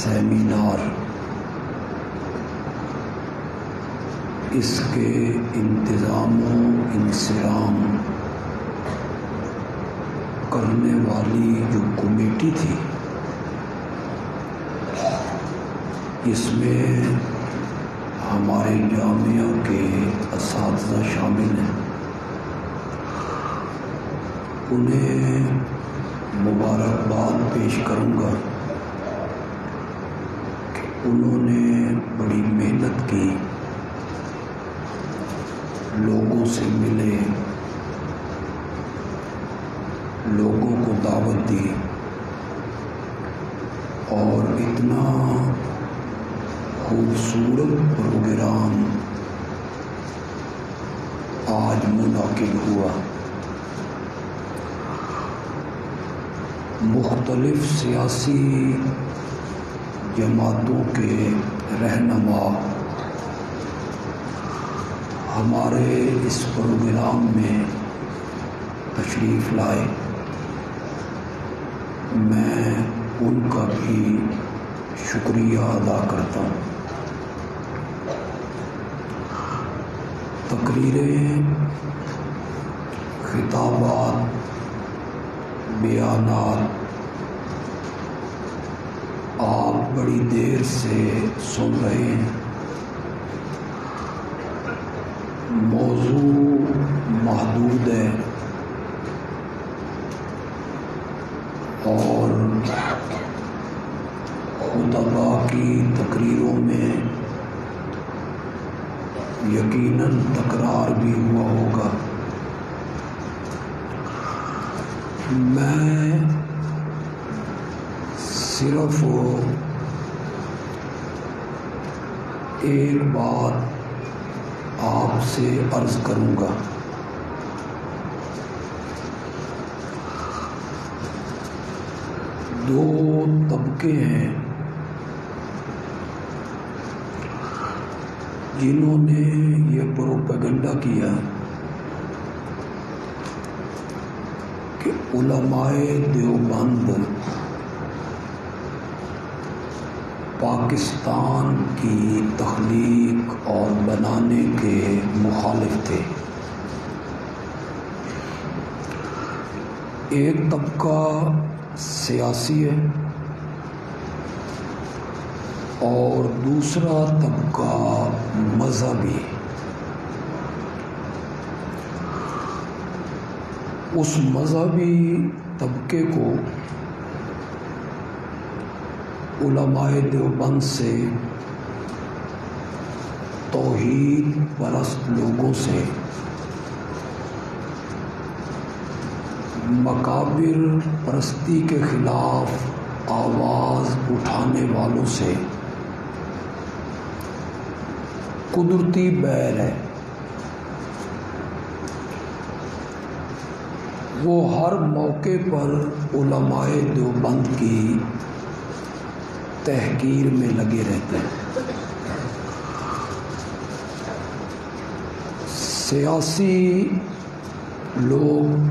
Seminar اس کے انتظام و انصرام کرنے والی جو کمیٹی تھی، اس میں ہمارے جامعہ کے اساتذہ شامل ہیں۔ انہیں مبارکباد پیش کروں گا کہ انہوں نے بڑی محنت کی، لوگوں سے ملے، لوگوں کو دعوت دی اور اتنا خوبصورت پروگرام آج منعقد ہوا۔ مختلف سیاسی جماعتوں کے رہنما ہمارے اس پروگرام میں تشریف لائے۔ میں ان کا بھی شکریہ ادا کرتا ہوں۔ تقریریں، خطابات، بیانات آپ بڑی دیر سے سن رہے ہیں۔ موضوع محدود ہے اور خطباء کی تقریروں میں یقیناً تکرار بھی ہوا ہوگا۔ میں صرف ایک بات آپ سے عرض کروں گا۔ دو طبقے ہیں جنہوں نے یہ پروپیگنڈا کیا کہ علماء دیوبند پاکستان کی تخلیق اور بنانے کے مخالف تھے۔ ایک طبقہ سیاسی ہے اور دوسرا طبقہ مذہبی۔ اس مذہبی طبقے کو علماء دیوبند سے، توحید پرست لوگوں سے، مقابر پرستی کے خلاف آواز اٹھانے والوں سے قدرتی بیر ہے۔ وہ ہر موقع پر علماء دیوبند کی تحقیر میں لگے رہتے ہیں۔ سیاسی لوگ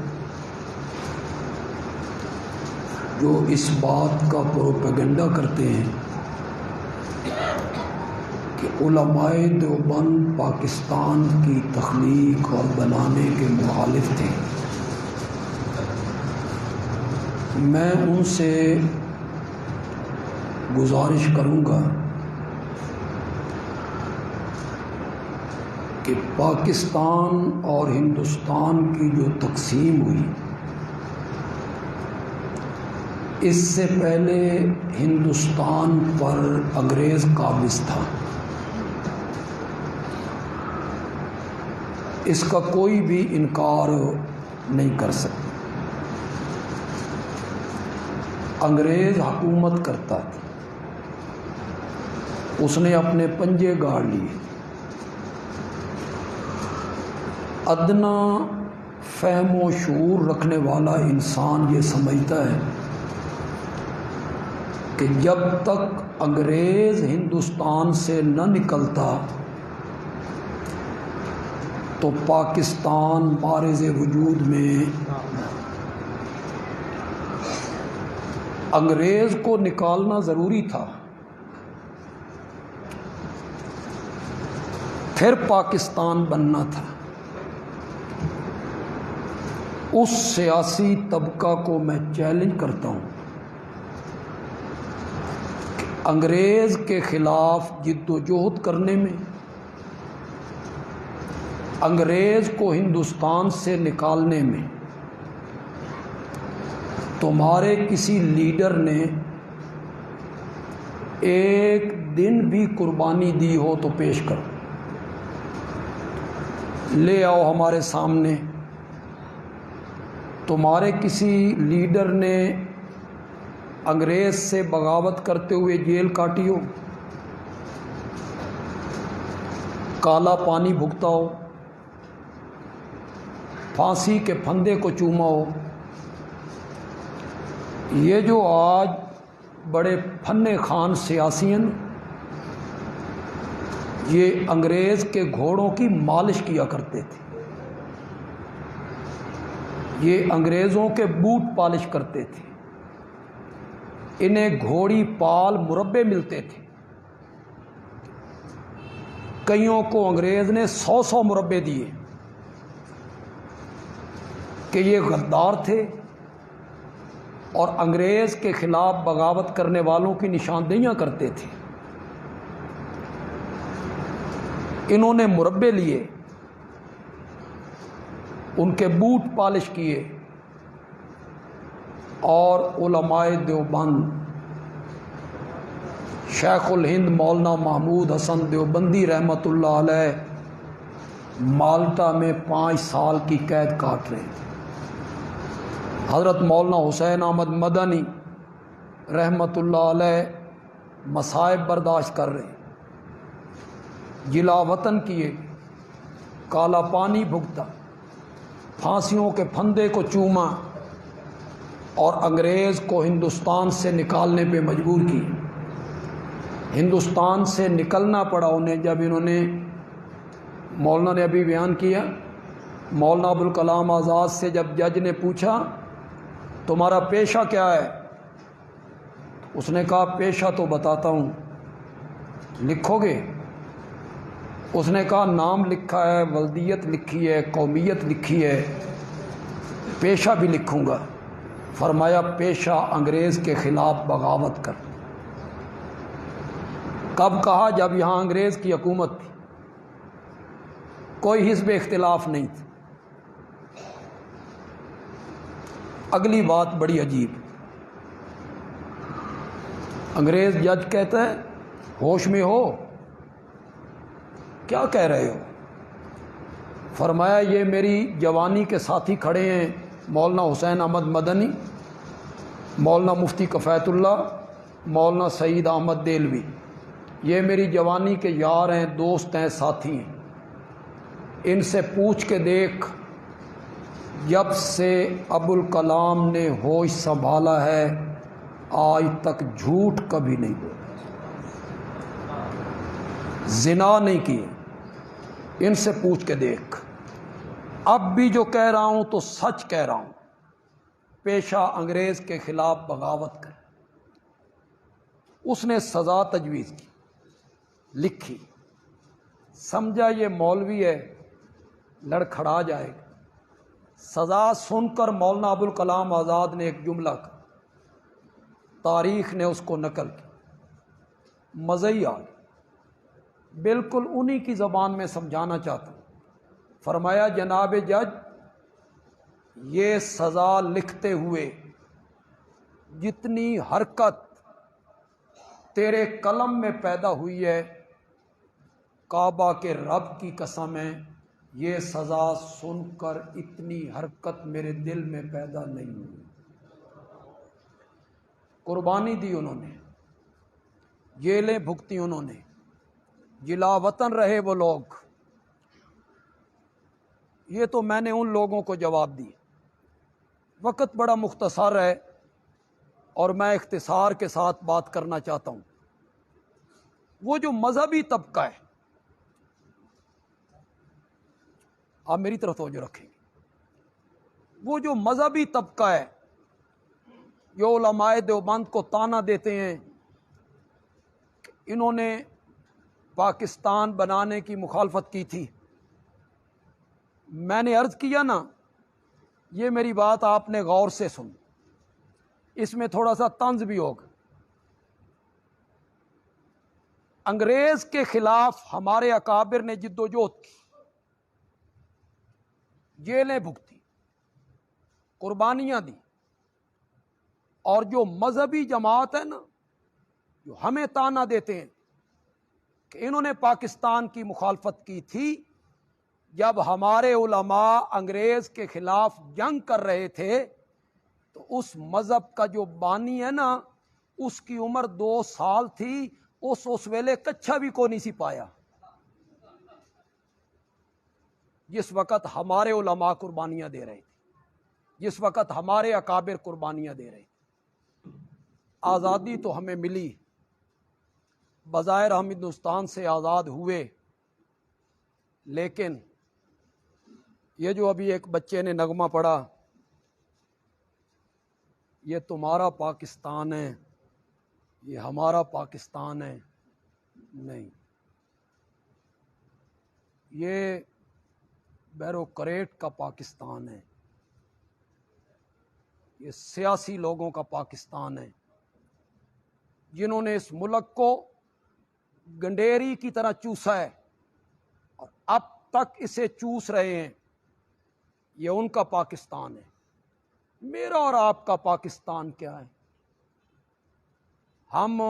جو اس بات کا پروپیگنڈا کرتے ہیں کہ علماء دیوبند پاکستان کی تخلیق اور بنانے کے مخالف تھے، میں ان سے گزارش کروں گا کہ پاکستان اور ہندوستان کی جو تقسیم ہوئی، اس سے پہلے ہندوستان پر انگریز قابض تھا۔ اس کا کوئی بھی انکار نہیں کر سکتا۔ انگریز حکومت کرتا تھا، اس نے اپنے پنجے گاڑ لیے۔ ادنا فہم و شعور رکھنے والا انسان یہ سمجھتا ہے کہ جب تک انگریز ہندوستان سے نہ نکلتا تو پاکستان بارز وجود میں انگریز کو نکالنا ضروری تھا، پھر پاکستان بننا تھا، اس سیاسی طبقہ کو میں چیلنج کرتا ہوں کہ انگریز کے خلاف جد و جہد کرنے میں، انگریز کو ہندوستان سے نکالنے میں تمہارے کسی لیڈر نے ایک دن بھی قربانی دی ہو تو پیش کرو، لے آؤ ہمارے سامنے۔ تمہارے کسی لیڈر نے انگریز سے بغاوت کرتے ہوئے جیل کاٹی ہو، کالا پانی بھگتا ہو، پھانسی کے پھندے کو چوما ہو؟ یہ جو آج بڑے فن خوان سیاسی ہیں، یہ انگریز کے گھوڑوں کی مالش کیا کرتے تھے، یہ انگریزوں کے بوٹ پالش کرتے تھے، انہیں گھوڑی پال مربے ملتے تھے، کئیوں کو انگریز نے 100 مربے دیے کہ یہ غدار تھے اور انگریز کے خلاف بغاوت کرنے والوں کی نشاندہیاں کرتے تھے۔ انہوں نے مربے لیے، ان کے بوٹ پالش کیے، اور علماء دیوبند، شیخ الہند مولانا محمود حسن دیوبندی رحمۃ اللہ علیہ مالٹا میں 5 سال کی قید کاٹ رہے تھے، حضرت مولانا حسین احمد مدنی رحمۃ اللہ علیہ مصائب برداشت کر رہے، جلا وطن کیے، کالا پانی بھگتا، پھانسیوں کے پھندے کو چوما، اور انگریز کو ہندوستان سے نکالنے پہ مجبور کی۔ ہندوستان سے نکلنا پڑا انہیں جب انہوں نے، مولانا نے ابھی بیان کیا، مولانا ابوالکلام آزاد سے جب جج نے پوچھا تمہارا پیشہ کیا ہے، اس نے کہا پیشہ تو بتاتا ہوں، لکھو گے؟ اس نے کہا نام لکھا ہے، ولدیت لکھی ہے، قومیت لکھی ہے، پیشہ بھی لکھوں گا۔ فرمایا پیشہ انگریز کے خلاف بغاوت کر۔ کب کہا؟ جب یہاں انگریز کی حکومت تھی، کوئی حزب اختلاف نہیں تھا۔ اگلی بات بڑی عجیب، انگریز جج کہتا ہے ہوش میں ہو؟ کیا کہہ رہے ہو؟ فرمایا یہ میری جوانی کے ساتھی کھڑے ہیں، مولانا حسین احمد مدنی، مولانا مفتی کفایت اللہ، مولانا سعید احمد دیلوی، یہ میری جوانی کے یار ہیں، دوست ہیں، ساتھی ہیں، ان سے پوچھ کے دیکھ جب سے ابوالکلام نے ہوش سنبھالا ہے آج تک جھوٹ کبھی نہیں بولا، زنا نہیں کیے، ان سے پوچھ کے دیکھ، اب بھی جو کہہ رہا ہوں تو سچ کہہ رہا ہوں، پیشہ انگریز کے خلاف بغاوت کر۔ اس نے سزا تجویز کی، لکھی، سمجھا یہ مولوی ہے لڑکھڑا جائے گا۔ سزا سن کر مولانا ابوالکلام آزاد نے ایک جملہ کہا، تاریخ نے اس کو نقل کی، مزہ ہی آ گیا، بالکل انہی کی زبان میں سمجھانا چاہتا ہوں۔ فرمایا جناب جج، یہ سزا لکھتے ہوئے جتنی حرکت تیرے قلم میں پیدا ہوئی ہے، کعبہ کے رب کی قسم ہے یہ سزا سن کر اتنی حرکت میرے دل میں پیدا نہیں ہوئی۔ قربانی دی انہوں نے، جیلیں بھگتی انہوں نے، جلا وطن رہے وہ لوگ۔ یہ تو میں نے ان لوگوں کو جواب دی۔ وقت بڑا مختصر ہے اور میں اختصار کے ساتھ بات کرنا چاہتا ہوں۔ وہ جو مذہبی طبقہ ہے، آپ میری طرف توجہ رکھیں گے، وہ جو مذہبی طبقہ ہے جو علماء دیوبند کو طعنہ دیتے ہیں کہ انہوں نے پاکستان بنانے کی مخالفت کی تھی. میں نے عرض کیا نا، یہ میری بات آپ نے غور سے سن، اس میں تھوڑا سا طنز بھی ہوگا. انگریز کے خلاف ہمارے اکابر نے جد و جہد کی، جیلیں بھگتی، قربانیاں دی، اور جو مذہبی جماعت ہے نا، جو ہمیں تانا دیتے ہیں کہ انہوں نے پاکستان کی مخالفت کی تھی، جب ہمارے علماء انگریز کے خلاف جنگ کر رہے تھے تو اس مذہب کا جو بانی ہے نا، اس کی عمر 2 سال تھی. اس ویلے کچھا بھی کو نہیں سی پایا جس وقت ہمارے علماء قربانیاں دے رہے تھے، جس وقت ہمارے اکابر قربانیاں دے رہے تھے. آزادی تو ہمیں ملی، بظاہر ہم ہندوستان سے آزاد ہوئے، لیکن یہ جو ابھی ایک بچے نے نغمہ پڑھا، یہ تمہارا پاکستان ہے، یہ ہمارا پاکستان ہے، نہیں، یہ بیوروکریٹ کا پاکستان ہے، یہ سیاسی لوگوں کا پاکستان ہے، جنہوں نے اس ملک کو گنڈیری کی طرح چوسا ہے اور اب تک اسے چوس رہے ہیں. یہ ان کا پاکستان ہے. میرا اور آپ کا پاکستان کیا ہے؟ ہم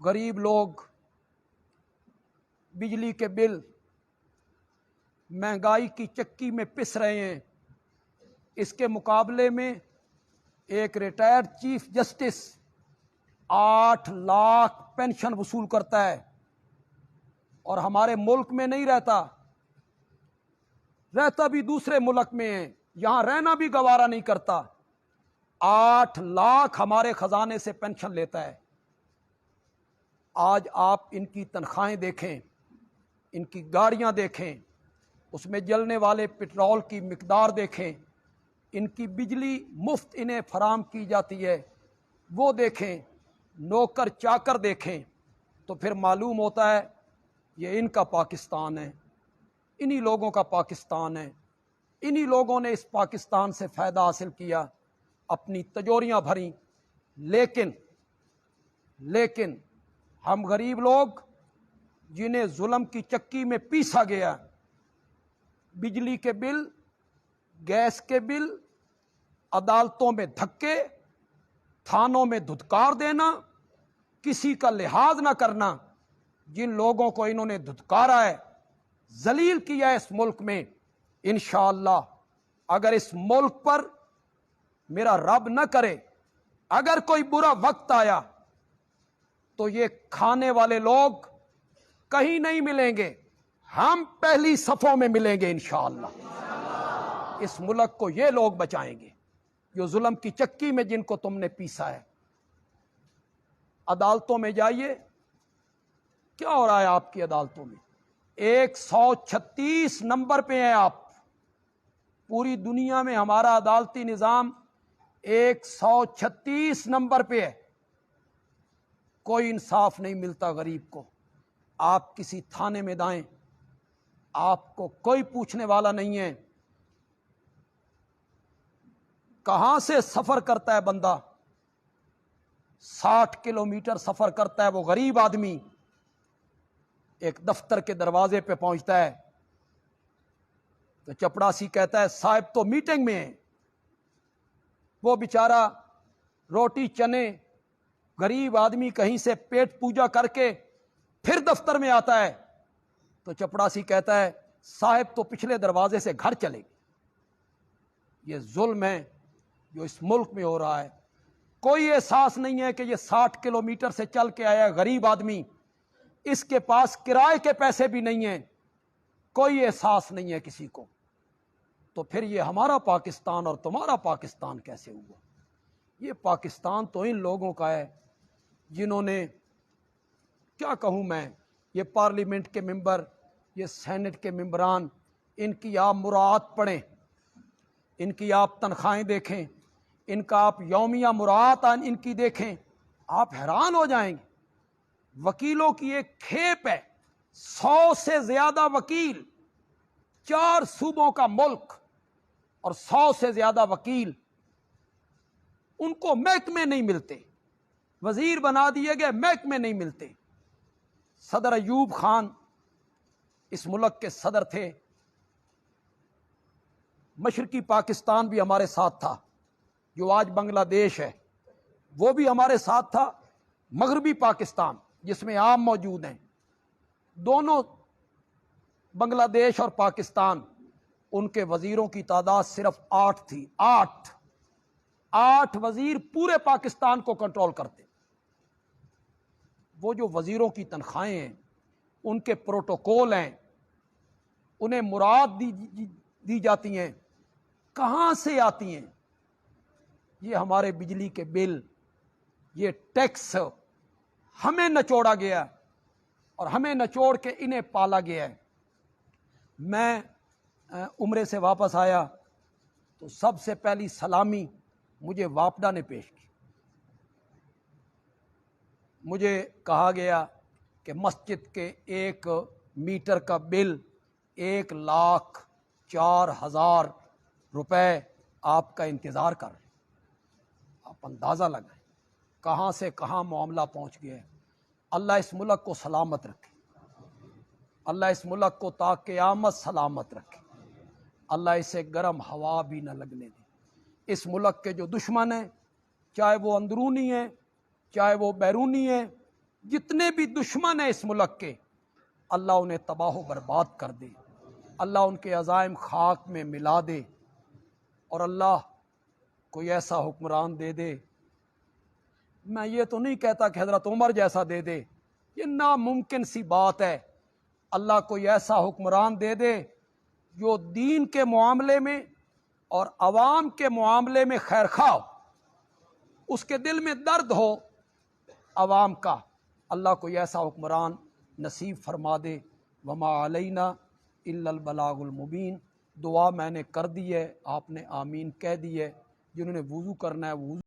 غریب لوگ بجلی کے بل مہنگائی کی چکی میں پس رہے ہیں. اس کے مقابلے میں ایک retired chief justice 8 lakh pension وصول کرتا ہے اور ہمارے ملک میں نہیں رہتا بھی دوسرے ملک میں ہے، یہاں رہنا بھی گوارا نہیں کرتا. 8 لاکھ ہمارے خزانے سے پینشن لیتا ہے. آج آپ ان کی تنخواہیں دیکھیں، ان کی گاڑیاں دیکھیں، اس میں جلنے والے پٹرول کی مقدار دیکھیں، ان کی بجلی مفت انہیں فراہم کی جاتی ہے وہ دیکھیں، نوکر چاکر دیکھیں، تو پھر معلوم ہوتا ہے یہ ان کا پاکستان ہے، انہی لوگوں کا پاکستان ہے. انہی لوگوں نے اس پاکستان سے فائدہ حاصل کیا، اپنی تجوریاں بھریں. لیکن ہم غریب لوگ جنہیں ظلم کی چکی میں پیسا گیا، بجلی کے بل، گیس کے بل، عدالتوں میں دھکے، تھانوں میں دھتکار دینا، کسی کا لحاظ نہ کرنا، جن لوگوں کو انہوں نے دھتکارا ہے، ذلیل کیا ہے اس ملک میں، انشاءاللہ اگر اس ملک پر میرا رب نہ کرے اگر کوئی برا وقت آیا تو یہ کھانے والے لوگ کہیں نہیں ملیں گے، ہم پہلی صفوں میں ملیں گے انشاءاللہ. اس ملک کو یہ لوگ بچائیں گے جو ظلم کی چکی میں جن کو تم نے پیسا ہے. عدالتوں میں جائیے، کیا ہو رہا ہے آپ کی عدالتوں میں؟ 136 نمبر پہ ہیں آپ. پوری دنیا میں ہمارا عدالتی نظام 136 نمبر پہ ہے. کوئی انصاف نہیں ملتا غریب کو. آپ کسی تھانے میں دائیں، آپ کو کوئی پوچھنے والا نہیں ہے. کہاں سے سفر کرتا ہے بندہ؟ 60 کلومیٹر سفر کرتا ہے وہ غریب آدمی، ایک دفتر کے دروازے پہ پہنچتا ہے تو چپڑاسی کہتا ہے صاحب تو میٹنگ میں ہے. وہ بیچارہ روٹی چنے غریب آدمی کہیں سے پیٹ پوجا کر کے پھر دفتر میں آتا ہے تو چپڑاسی کہتا ہے صاحب تو پچھلے دروازے سے گھر چلے گئے. یہ ظلم ہے جو اس ملک میں ہو رہا ہے. کوئی احساس نہیں ہے کہ یہ 60 کلومیٹر سے چل کے آیا غریب آدمی، اس کے پاس کرائے کے پیسے بھی نہیں ہیں، کوئی احساس نہیں ہے کسی کو. تو پھر یہ ہمارا پاکستان اور تمہارا پاکستان کیسے ہوا؟ یہ پاکستان تو ان لوگوں کا ہے جنہوں نے، کیا کہوں میں، یہ پارلیمنٹ کے ممبر، یہ سینٹ کے ممبران، ان کی آپ مراعات پڑھیں، ان کی آپ تنخواہیں دیکھیں، ان کا آپ یومیہ مراعات ان کی دیکھیں. آپ حیران ہو جائیں گے، وکیلوں کی ایک کھیپ ہے، 100 سے زیادہ وکیل، 4 صوبوں کا ملک اور 100 سے زیادہ وکیل، ان کو محکمے نہیں ملتے، وزیر بنا دیے گئے، محکمے نہیں ملتے۔ صدر ایوب خان اس ملک کے صدر تھے، مشرقی پاکستان بھی ہمارے ساتھ تھا، جو آج بنگلہ دیش ہے وہ بھی ہمارے ساتھ تھا، مغربی پاکستان جس میں عام موجود ہیں، دونوں بنگلہ دیش اور پاکستان، ان کے وزیروں کی تعداد صرف 8 تھی، 8 وزیر پورے پاکستان کو کنٹرول کرتے۔ وہ جو وزیروں کی تنخواہیں ہیں، ان کے پروٹوکول ہیں، انہیں مراد دی جاتی ہیں، کہاں سے آتی ہیں؟ یہ ہمارے بجلی کے بل، یہ ٹیکس ہمیں نچوڑا گیا اور ہمیں نچوڑ کے انہیں پالا گیا ہے۔ میں عمرے سے واپس آیا تو سب سے پہلی سلامی مجھے واپڈا نے پیش کی۔ مجھے کہا گیا کہ مسجد کے 1 میٹر کا بل 1,04,000 روپے آپ کا انتظار کر رہے ہیں۔ آپ اندازہ لگائیں کہاں سے کہاں معاملہ پہنچ گیا ہے۔ اللہ اس ملک کو سلامت رکھے، اللہ اس ملک کو تا قیامت سلامت رکھے، اللہ اسے گرم ہوا بھی نہ لگنے دے۔ اس ملک کے جو دشمن ہیں، چاہے وہ اندرونی ہیں چاہے وہ بیرونی ہیں، جتنے بھی دشمن ہیں اس ملک کے، اللہ انہیں تباہ و برباد کر دے، اللہ ان کے عزائم خاک میں ملا دے، اور اللہ کوئی ایسا حکمران دے دے، میں یہ تو نہیں کہتا کہ حضرت عمر جیسا دے دے، یہ ناممکن سی بات ہے، اللہ کوئی ایسا حکمران دے دے جو دین کے معاملے میں اور عوام کے معاملے میں خیر خواہ ہو، اس کے دل میں درد ہو عوام کا، اللہ کوئی ایسا حکمران نصیب فرما دے۔ وما علینا الا البلاغ المبین۔ دعا میں نے کر دی ہے، آپ نے آمین کہہ دی ہے۔ جنہوں نے وضو کرنا ہے وضو